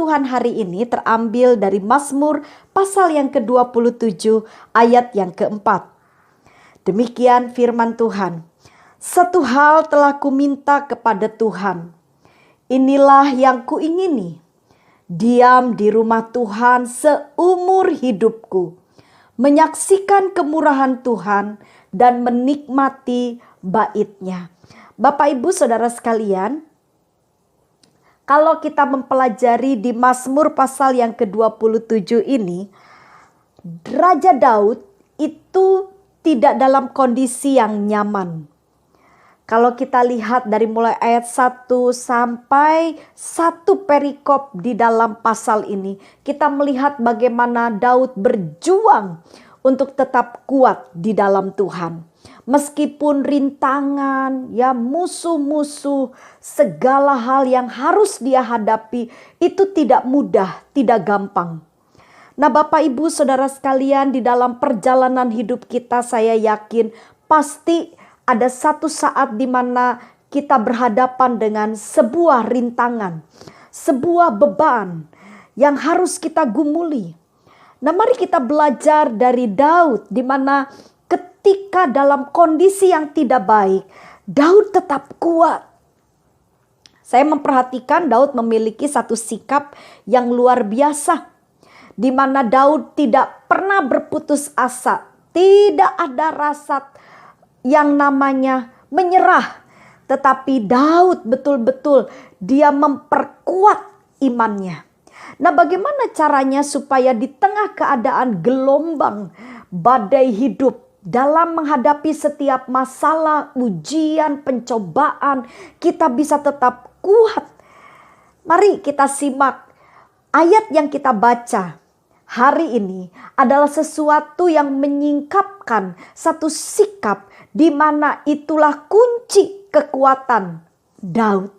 Tuhan hari ini terambil dari Mazmur pasal yang ke-27 ayat yang keempat. Demikian firman Tuhan. Satu hal telah kuminta kepada Tuhan. Inilah yang kuingini. Diam di rumah Tuhan seumur hidupku. Menyaksikan kemurahan Tuhan dan menikmati bait-Nya. Bapak Ibu Saudara sekalian, kalau kita mempelajari di Mazmur pasal yang ke-27 ini, Raja Daud itu tidak dalam kondisi yang nyaman. Kalau kita lihat dari mulai ayat 1 sampai 1 perikop di dalam pasal ini, kita melihat bagaimana Daud berjuang untuk tetap kuat di dalam Tuhan. Meskipun rintangan, ya musuh-musuh, segala hal yang harus dia hadapi itu tidak mudah, tidak gampang. Nah Bapak Ibu Saudara sekalian, di dalam perjalanan hidup kita saya yakin pasti ada satu saat di mana kita berhadapan dengan sebuah rintangan, sebuah beban yang harus kita gumuli. Nah mari kita belajar dari Daud, di mana ketika dalam kondisi yang tidak baik, Daud tetap kuat. Saya memperhatikan Daud memiliki satu sikap yang luar biasa, di mana Daud tidak pernah berputus asa, tidak ada rasa yang namanya menyerah, tetapi Daud betul-betul dia memperkuat imannya. Nah, bagaimana caranya supaya di tengah keadaan gelombang badai hidup, dalam menghadapi setiap masalah, ujian, pencobaan, kita bisa tetap kuat? Mari kita simak ayat yang kita baca hari ini adalah sesuatu yang menyingkapkan satu sikap di mana itulah kunci kekuatan Daud.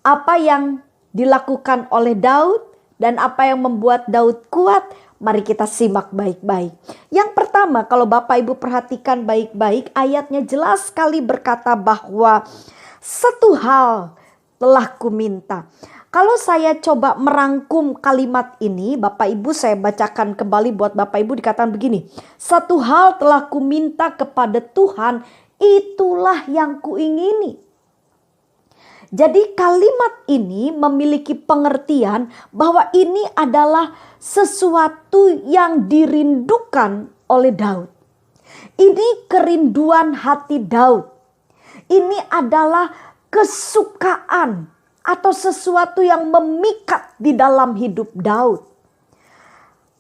Apa yang dilakukan oleh Daud dan apa yang membuat Daud kuat? Mari kita simak baik-baik. Yang pertama, kalau Bapak Ibu perhatikan baik-baik, ayatnya jelas sekali berkata bahwa satu hal telah kuminta. Kalau saya coba merangkum kalimat ini, Bapak Ibu saya bacakan kembali buat Bapak Ibu, dikatakan begini. Satu hal telah kuminta kepada Tuhan, itulah yang kuingini. Jadi kalimat ini memiliki pengertian bahwa ini adalah sesuatu yang dirindukan oleh Daud. Ini kerinduan hati Daud. Ini adalah kesukaan atau sesuatu yang memikat di dalam hidup Daud.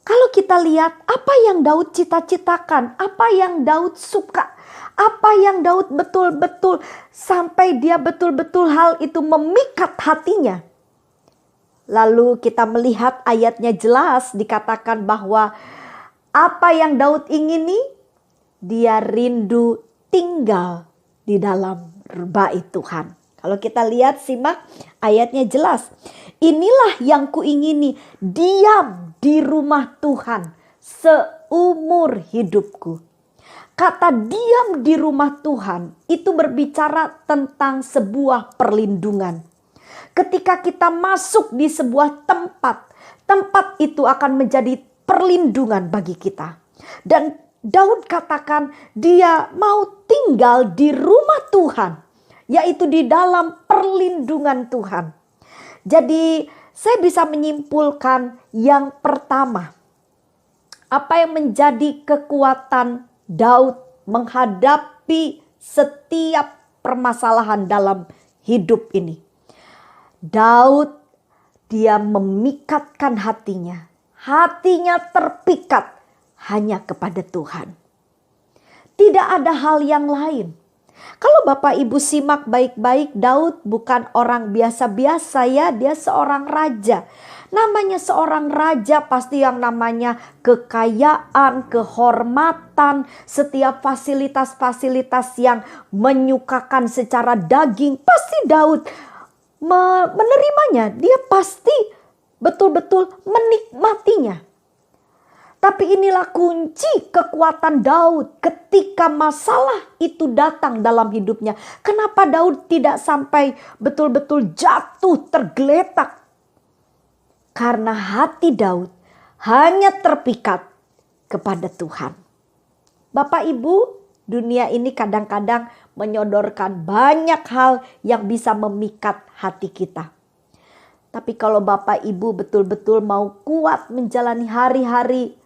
Kalau kita lihat apa yang Daud cita-citakan, apa yang Daud suka, apa yang Daud betul-betul sampai dia betul-betul hal itu memikat hatinya. Lalu kita melihat ayatnya jelas dikatakan bahwa apa yang Daud ingini, dia rindu tinggal di dalam bait Tuhan. Kalau kita lihat simak ayatnya jelas. Inilah yang kuingini, diam di rumah Tuhan seumur hidupku. Kata diam di rumah Tuhan itu berbicara tentang sebuah perlindungan. Ketika kita masuk di sebuah tempat, tempat itu akan menjadi perlindungan bagi kita. Dan Daud katakan dia mau tinggal di rumah Tuhan, yaitu di dalam perlindungan Tuhan. Jadi saya bisa menyimpulkan yang pertama, apa yang menjadi kekuatan Daud menghadapi setiap permasalahan dalam hidup ini. Daud dia memikatkan hatinya. Hatinya terpikat hanya kepada Tuhan. Tidak ada hal yang lain. Kalau Bapak Ibu simak baik-baik, Daud bukan orang biasa-biasa ya, dia seorang raja. Namanya seorang raja pasti yang namanya kekayaan, kehormatan, setiap fasilitas-fasilitas yang menyukakan secara daging. Pasti Daud menerimanya, dia pasti betul-betul menikmatinya. Tapi inilah kunci kekuatan Daud ketika masalah itu datang dalam hidupnya. Kenapa Daud tidak sampai betul-betul jatuh tergeletak? Karena hati Daud hanya terpikat kepada Tuhan. Bapak Ibu, dunia ini kadang-kadang menyodorkan banyak hal yang bisa memikat hati kita. Tapi kalau Bapak Ibu betul-betul mau kuat menjalani hari-hari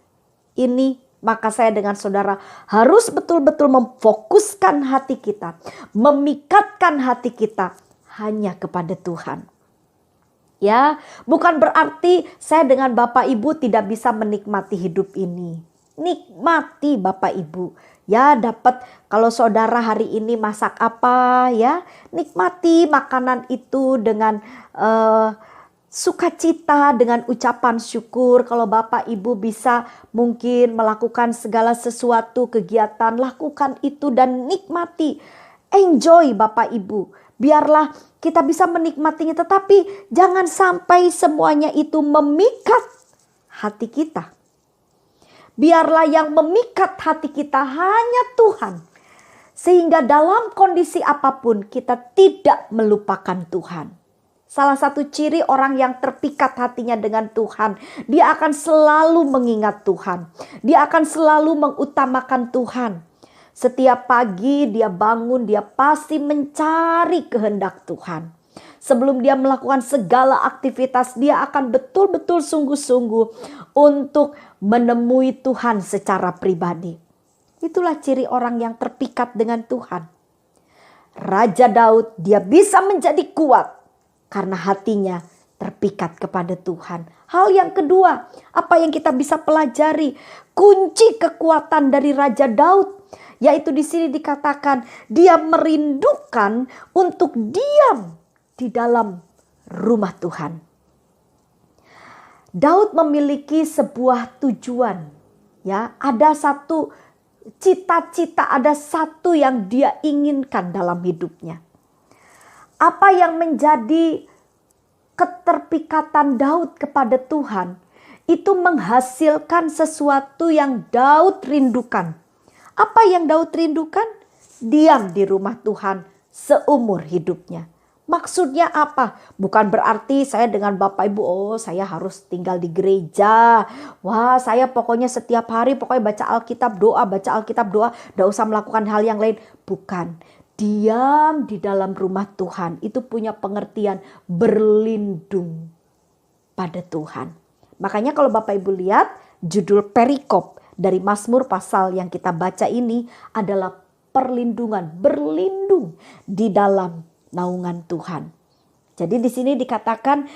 ini, maka saya dengan saudara harus betul-betul memfokuskan hati kita, memikatkan hati kita hanya kepada Tuhan. Ya, bukan berarti saya dengan Bapak Ibu tidak bisa menikmati hidup ini. Nikmati Bapak Ibu. Ya, dapat kalau saudara hari ini masak apa ya, nikmati makanan itu dengan sukacita, dengan ucapan syukur. Kalau Bapak Ibu bisa mungkin melakukan segala sesuatu kegiatan, lakukan itu dan nikmati. Enjoy Bapak Ibu. Biarlah kita bisa menikmatinya, tetapi jangan sampai semuanya itu memikat hati kita. Biarlah yang memikat hati kita hanya Tuhan. Sehingga dalam kondisi apapun kita tidak melupakan Tuhan. Salah satu ciri orang yang terpikat hatinya dengan Tuhan, dia akan selalu mengingat Tuhan. Dia akan selalu mengutamakan Tuhan. Setiap pagi dia bangun, dia pasti mencari kehendak Tuhan. Sebelum dia melakukan segala aktivitas, dia akan betul-betul sungguh-sungguh untuk menemui Tuhan secara pribadi. Itulah ciri orang yang terpikat dengan Tuhan. Raja Daud, dia bisa menjadi kuat karena hatinya terpikat kepada Tuhan. Hal yang kedua, apa yang kita bisa pelajari? Kunci kekuatan dari Raja Daud, yaitu di sini dikatakan dia merindukan untuk diam di dalam rumah Tuhan. Daud memiliki sebuah tujuan, ya, ada satu cita-cita, ada satu yang dia inginkan dalam hidupnya. Apa yang menjadi keterpikatan Daud kepada Tuhan itu menghasilkan sesuatu yang Daud rindukan. Apa yang Daud rindukan? Diam di rumah Tuhan seumur hidupnya. Maksudnya apa? Bukan berarti saya dengan Bapak Ibu, saya harus tinggal di gereja. Wah, saya pokoknya setiap hari pokoknya baca Alkitab, doa, baca Alkitab, doa. Tidak usah melakukan hal yang lain. Bukan. Diam di dalam rumah Tuhan itu punya pengertian berlindung pada Tuhan. Makanya kalau Bapak Ibu lihat judul perikop dari Mazmur pasal yang kita baca ini adalah perlindungan, berlindung di dalam naungan Tuhan. Jadi di sini dikatakan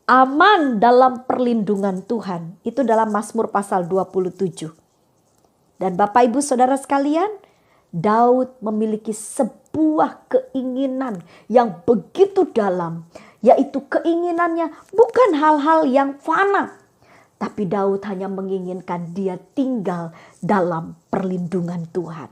aman dalam perlindungan Tuhan. Itu dalam Mazmur pasal 27. Dan Bapak Ibu Saudara sekalian, Daud memiliki sebuah keinginan yang begitu dalam, yaitu keinginannya bukan hal-hal yang fana, tapi Daud hanya menginginkan dia tinggal dalam perlindungan Tuhan.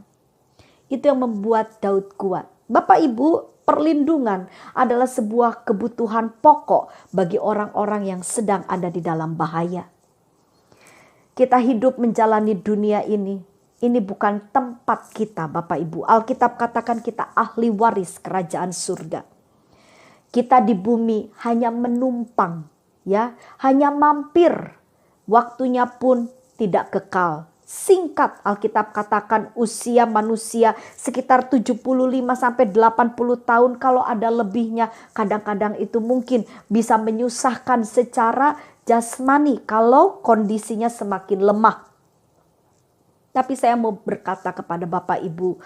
Itu yang membuat Daud kuat. Bapak Ibu, perlindungan adalah sebuah kebutuhan pokok bagi orang-orang yang sedang ada di dalam bahaya. Kita hidup menjalani dunia ini bukan tempat kita Bapak Ibu. Alkitab katakan kita ahli waris kerajaan surga. Kita di bumi hanya menumpang, ya, hanya mampir. Waktunya pun tidak kekal. Singkat, Alkitab katakan usia manusia sekitar 75 sampai 80 tahun. Kalau ada lebihnya, kadang-kadang itu mungkin bisa menyusahkan secara jasmani kalau kondisinya semakin lemah. Tapi saya mau berkata kepada Bapak Ibu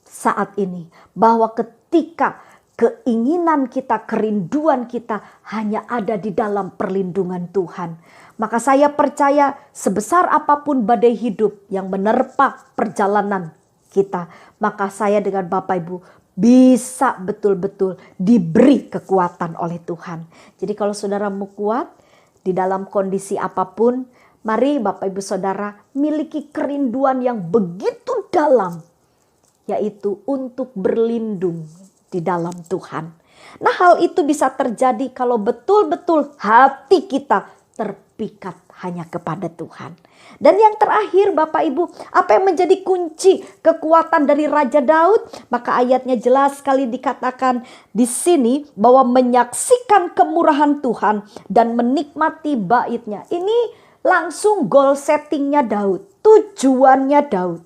saat ini bahwa ketika keinginan kita, kerinduan kita hanya ada di dalam perlindungan Tuhan, maka saya percaya sebesar apapun badai hidup yang menerpa perjalanan kita, maka saya dengan Bapak Ibu bisa betul-betul diberi kekuatan oleh Tuhan. Jadi kalau saudara mau kuat di dalam kondisi apapun, mari Bapak Ibu Saudara miliki kerinduan yang begitu dalam, yaitu untuk berlindung di dalam Tuhan. Nah, hal itu bisa terjadi kalau betul-betul hati kita terpikat hanya kepada Tuhan. Dan yang terakhir Bapak Ibu, apa yang menjadi kunci kekuatan dari Raja Daud? Maka ayatnya jelas sekali dikatakan di sini bahwa menyaksikan kemurahan Tuhan dan menikmati baitnya. Ini langsung goal settingnya Daud, tujuannya Daud.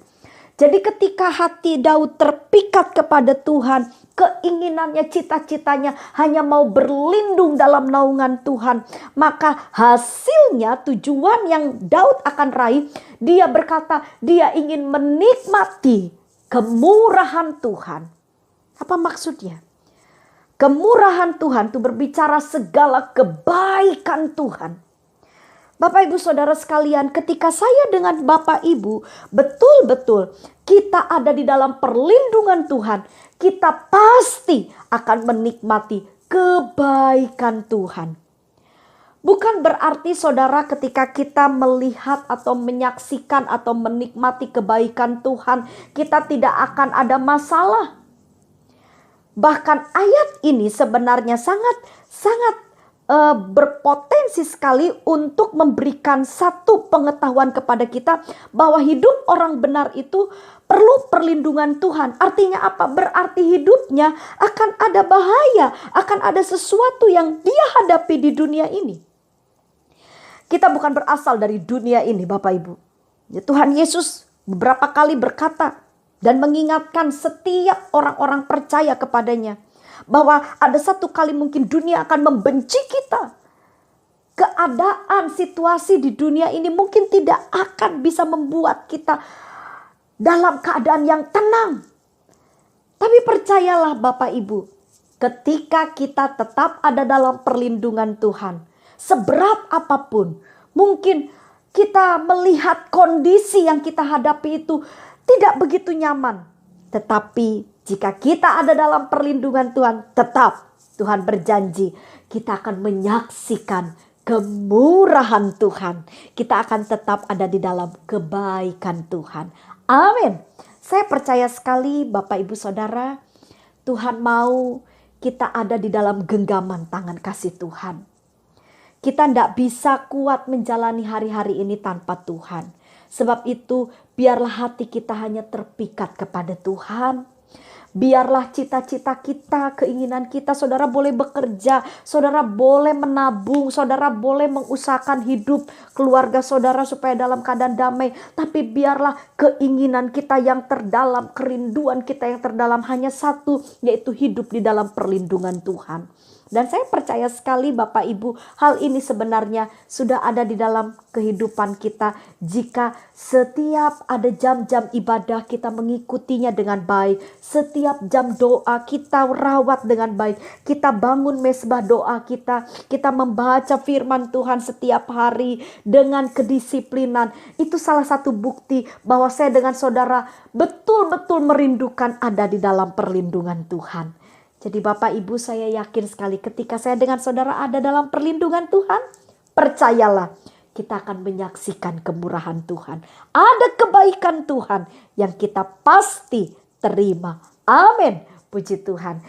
Jadi ketika hati Daud terpikat kepada Tuhan, keinginannya, cita-citanya hanya mau berlindung dalam naungan Tuhan, maka hasilnya, tujuan yang Daud akan raih, dia berkata dia ingin menikmati kemurahan Tuhan. Apa maksudnya? Kemurahan Tuhan itu berbicara segala kebaikan Tuhan. Bapak Ibu Saudara sekalian, ketika saya dengan Bapak Ibu betul-betul kita ada di dalam perlindungan Tuhan, kita pasti akan menikmati kebaikan Tuhan. Bukan berarti saudara ketika kita melihat atau menyaksikan atau menikmati kebaikan Tuhan, kita tidak akan ada masalah. Bahkan ayat ini sebenarnya sangat berpotensi sekali untuk memberikan satu pengetahuan kepada kita bahwa hidup orang benar itu perlu perlindungan Tuhan. Artinya apa? Berarti hidupnya akan ada bahaya, akan ada sesuatu yang dia hadapi di dunia ini. Kita bukan berasal dari dunia ini Bapak Ibu. Ya, Tuhan Yesus beberapa kali berkata dan mengingatkan setiap orang-orang percaya kepadanya bahwa ada satu kali mungkin dunia akan membenci kita. Keadaan, situasi di dunia ini mungkin tidak akan bisa membuat kita dalam keadaan yang tenang. Tapi percayalah Bapak Ibu, ketika kita tetap ada dalam perlindungan Tuhan, seberat apapun, mungkin kita melihat kondisi yang kita hadapi itu tidak begitu nyaman. Tetapi jika kita ada dalam perlindungan Tuhan, tetap Tuhan berjanji kita akan menyaksikan kemurahan Tuhan. Kita akan tetap ada di dalam kebaikan Tuhan. Amin. Saya percaya sekali Bapak Ibu Saudara, Tuhan mau kita ada di dalam genggaman tangan kasih Tuhan. Kita tidak bisa kuat menjalani hari-hari ini tanpa Tuhan. Sebab itu biarlah hati kita hanya terpikat kepada Tuhan. Biarlah cita-cita kita, keinginan kita, saudara boleh bekerja, saudara boleh menabung, saudara boleh mengusahakan hidup keluarga saudara supaya dalam keadaan damai. Tapi biarlah keinginan kita yang terdalam, kerinduan kita yang terdalam hanya satu, yaitu hidup di dalam perlindungan Tuhan. Dan saya percaya sekali Bapak Ibu, hal ini sebenarnya sudah ada di dalam kehidupan kita. Jika setiap ada jam-jam ibadah kita mengikutinya dengan baik. Setiap jam doa kita rawat dengan baik. Kita bangun mesbah doa kita. Kita membaca firman Tuhan setiap hari dengan kedisiplinan. Itu salah satu bukti bahwa saya dengan saudara betul-betul merindukan ada di dalam perlindungan Tuhan. Jadi Bapak Ibu, saya yakin sekali ketika saya dengan saudara ada dalam perlindungan Tuhan, percayalah kita akan menyaksikan kemurahan Tuhan. Ada kebaikan Tuhan yang kita pasti terima. Amin. Puji Tuhan.